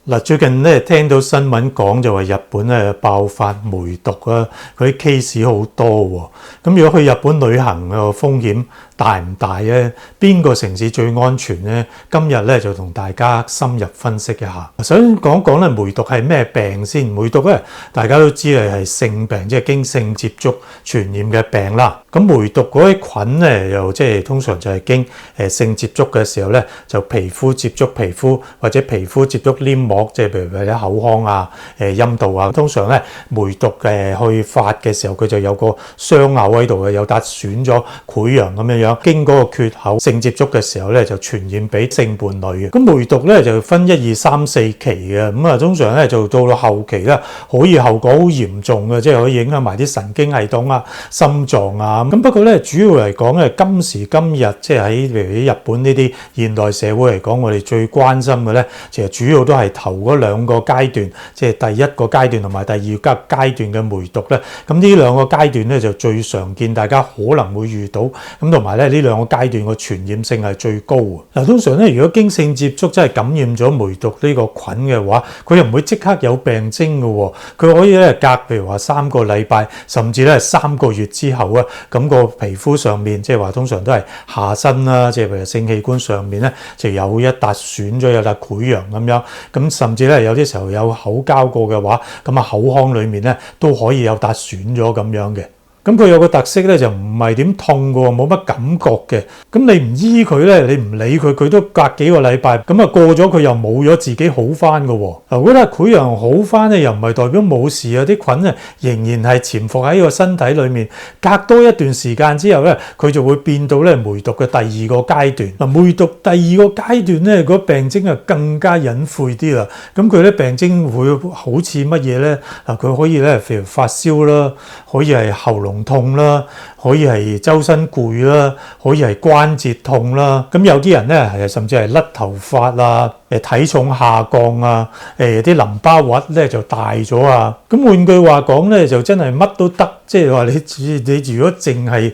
嗱，最近咧聽到新聞講就話日本咧爆發梅毒啊，佢啲 case 好多喎。咁如果去日本旅行個風險大唔大咧？邊個城市最安全咧？今日咧就同大家深入分析一下。首先講講咧梅毒係咩病先？梅毒咧大家都知係性病，即係經性接觸傳染嘅病啦。咁梅毒嗰啲菌咧又即係通常就係經性接觸嘅時候咧，就皮膚接觸皮膚或者皮膚接觸黏膜，即係譬如或者口腔啊、陰道啊。通常咧梅毒去發嘅時候，佢就有個傷口喺度嘅，有笪損咗潰瘍咁樣樣，經嗰個缺口性接觸嘅時候咧就傳染俾性伴侶嘅。咁梅毒咧就分1、2、3、4期嘅，咁啊通常咧就到後期咧可以後果好嚴重嘅，即係可以影響埋啲神經系統啊、心臟啊。咁不過咧主要嚟講咧，今時今日即係喺譬如喺日本呢啲現代社會嚟講，我哋最關心嘅咧，其實主要都係頭嗰2個階段，即係第1個階段同埋第2個階段嘅梅毒咧。咁呢2個階段咧就最常見，大家可能會遇到。咁同埋咧呢2個階段個傳染性係最高嘅。嗱，通常咧如果經性接觸真係感染咗梅毒呢個菌嘅話，佢又唔會即刻有病徵嘅喎。佢可以咧隔譬如話3個禮拜，甚至咧3個月之後啊，咁個皮膚上面即係話通常都係下身啦，即係譬如性器官上面咧就有一笪損咗，有笪潰瘍咁樣。咁甚至咧有啲時候有口交過嘅話，咁啊口腔裡面咧都可以有笪損咗咁樣嘅。咁佢有個特色咧，就唔係點痛嘅喎，冇乜感覺嘅。咁你唔醫佢咧，你唔理佢，佢都隔幾個禮拜，咁啊過咗佢又冇咗自己好翻嘅喎。嗱，如果咧潰瘍好翻咧，又唔係代表冇事啊，啲菌咧仍然係潛伏喺個身體裏面。隔多一段時間之後咧，佢就會變到咧梅毒嘅第2個階段。嗱，梅毒第2個階段咧，個病徵啊更加隱晦啲啦。咁佢咧病徵會好似乜嘢咧？嗱，佢可以咧譬如發燒啦，可以係喉嚨痛啦，可以係周身攰啦，可以係關節痛啦。咁有啲人咧甚至係甩頭髮啊，體重下降啊，啲淋巴核咧就大咗啊。咁換句話講咧，就真係乜都得。即係話你如果淨係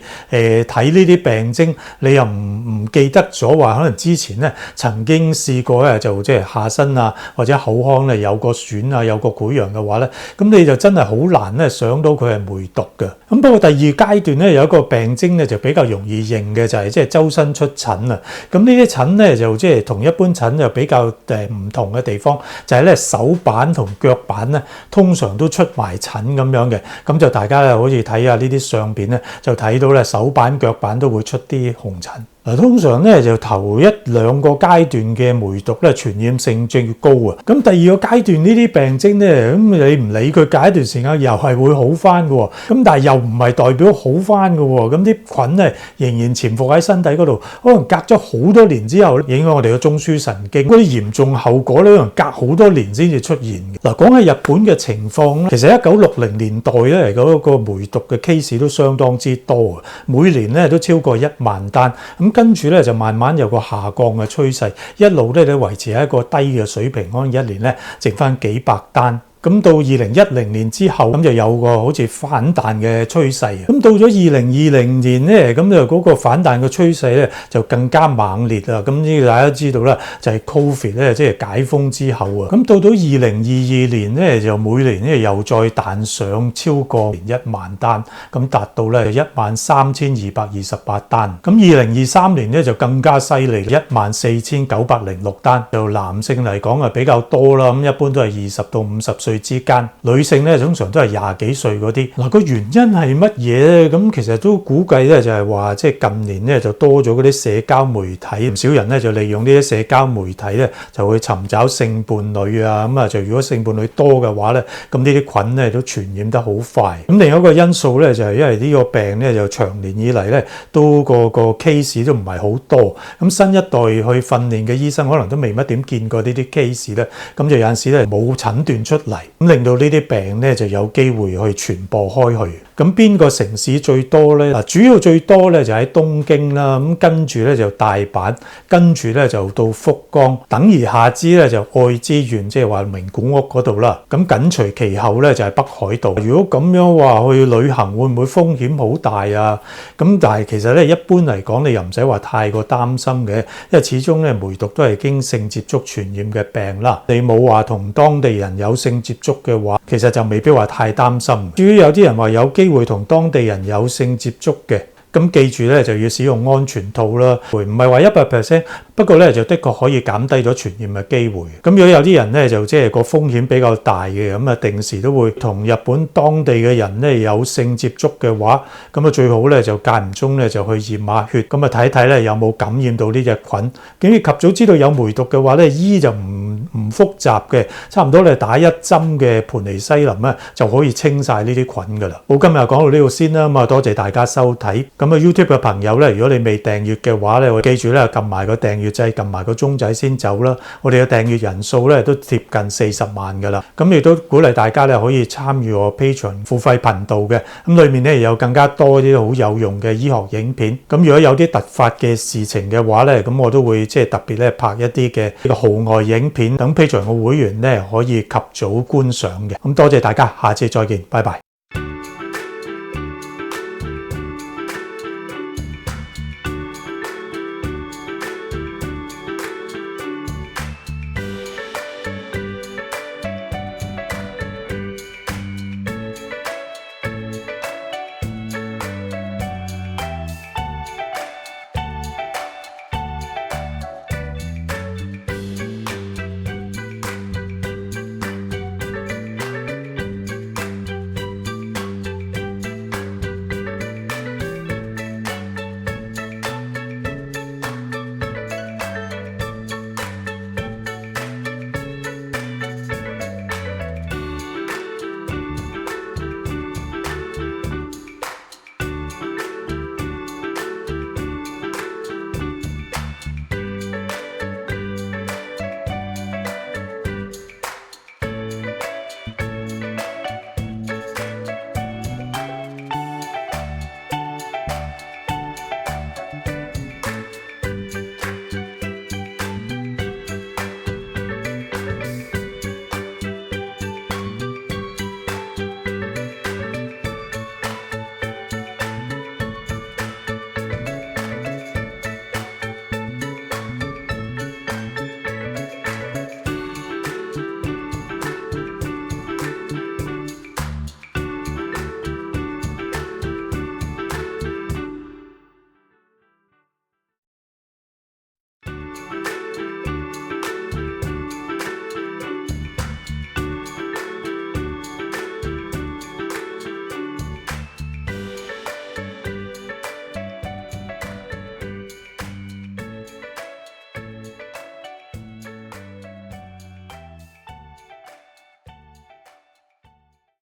睇呢啲病徵，你又唔記得咗話可能之前咧曾經試過咧就即係下身啊或者口腔咧有個損啊有個潰瘍嘅話咧，咁你就真係好難咧想到佢係梅毒嘅。咁不過第2階段咧有一個病徵咧就比較容易認嘅，就係即係周身出疹啊。咁呢啲疹咧就即係同一般疹就比較唔同嘅地方，就係咧手板同腳板咧通常都出埋疹咁樣嘅。咁就大家咧好似睇下呢啲相片咧，就睇到咧手板腳板都會出啲紅疹。嗱，通常咧就頭1、2個階段嘅梅毒咧傳染性最高啊。咁第2個階段呢啲病徵咧，咁你唔理佢，隔一段時間又係會好翻嘅喎。咁但係又唔係代表好翻嘅喎。咁啲菌咧仍然潛伏喺身體嗰度，可能隔咗好多年之後影響我哋嘅中樞神經。嗰啲嚴重後果咧，可能隔好多年先至出現嘅。嗱，講起日本嘅情況咧，其實1960年代咧嗰個梅毒嘅 case 都相當之多啊，每年咧都超過1萬單。咁跟住咧就慢慢有個下降嘅趨勢，一路咧都維持喺一個低嘅水平，可能一年咧剩翻幾百單。咁到2010年之後，咁就有個好似反彈嘅趨勢。咁到咗2020年咧，咁就嗰個反彈嘅趨勢咧就更加猛烈啦。咁呢個大家都知道啦，就係 Covid 咧，即係解封之後啊。咁到2022年咧，就每年咧又再彈上超過1萬單，咁達到咧13228單。咁2023年咧就更加犀利，14906單。就男性嚟講啊比較多啦，咁一般都係20到50歲之間，女性咧通常都係20幾歲嗰啲。嗱，個原因係乜嘢咧？咁其實都估計咧就係話，即係近年咧就多咗嗰啲社交媒體，唔少人咧就利用呢啲社交媒體咧就會尋找性伴侶啊。咁啊，就如果性伴侶多嘅話咧，咁呢啲菌咧都傳染得好快。咁另一個因素咧就係因為呢個病咧就長年以嚟咧都個 case 都唔係好多。咁新一代去訓練嘅醫生可能都未乜點見過呢啲 case 咧，咁就有陣時咧冇診斷出嚟。咁令到呢啲病咧就有機會去傳播開去。咁邊個城市最多咧？嗱，主要最多咧就喺東京啦，咁跟住咧就大阪，跟住咧就到福岡，等而下之咧就愛知縣，即係話名古屋嗰度啦。咁緊隨其後咧就係北海道。如果咁樣話去旅行，會唔會風險好大啊？咁但係其實咧一般嚟講，你又唔使話太過擔心嘅，因為始終咧梅毒都係經性接觸傳染嘅病啦。你冇話同當地人有性接觸嘅話，其實就未必話太擔心。至於有啲人話有機會同當地人有性接觸嘅，咁記住咧就要使用安全套啦，唔係話100%，不過咧就的確可以減低咗傳染嘅機會。咁如果有啲人咧就即係個風險比較大嘅，咁啊定時都會同日本當地嘅人咧有性接觸嘅話，咁啊最好咧就間唔中咧就去驗下血，咁啊睇睇咧有冇感染到呢隻菌。咁及早知道有梅毒嘅話咧，醫就唔複雜嘅，差唔多你打一針嘅盤尼西林咧就可以清晒呢啲菌噶啦。好，今日講到呢度先啦，咁啊多謝大家收睇。咁啊 YouTube 嘅朋友咧，如果你未訂閱嘅話咧，記住咧撳埋個訂閱掣，撳埋個鐘仔先走啦。我哋嘅訂閱人數咧都接近40萬噶啦。咁亦都鼓勵大家咧可以參與我 Patreon 付費頻道嘅，咁裏面咧有更加多啲好有用嘅醫學影片。咁如果有啲突發嘅事情嘅話咧，咁我都會即係特別咧拍一啲嘅號外影片，等 Patreon 嘅會員咧可以及早觀賞嘅。咁多謝大家，下次再見，拜拜。